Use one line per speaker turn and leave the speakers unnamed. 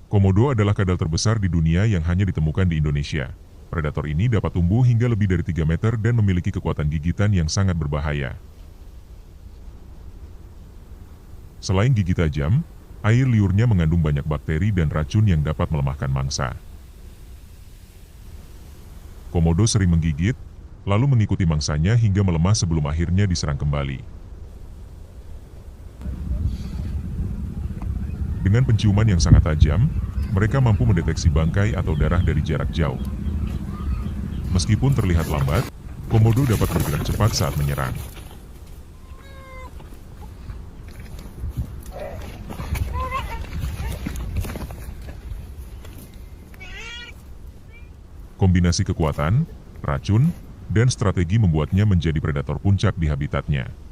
Komodo adalah kadal terbesar di dunia yang hanya ditemukan di Indonesia. Predator ini dapat tumbuh hingga lebih dari 3 meter dan memiliki kekuatan gigitan yang sangat berbahaya. Selain gigi tajam, air liurnya mengandung banyak bakteri dan racun yang dapat melemahkan mangsa. Komodo sering menggigit, lalu mengikuti mangsanya hingga melemah sebelum akhirnya diserang kembali. Dengan penciuman yang sangat tajam, mereka mampu mendeteksi bangkai atau darah dari jarak jauh. Meskipun terlihat lambat, Komodo dapat bergerak cepat saat menyerang. Kombinasi kekuatan, racun, dan strategi membuatnya menjadi predator puncak di habitatnya.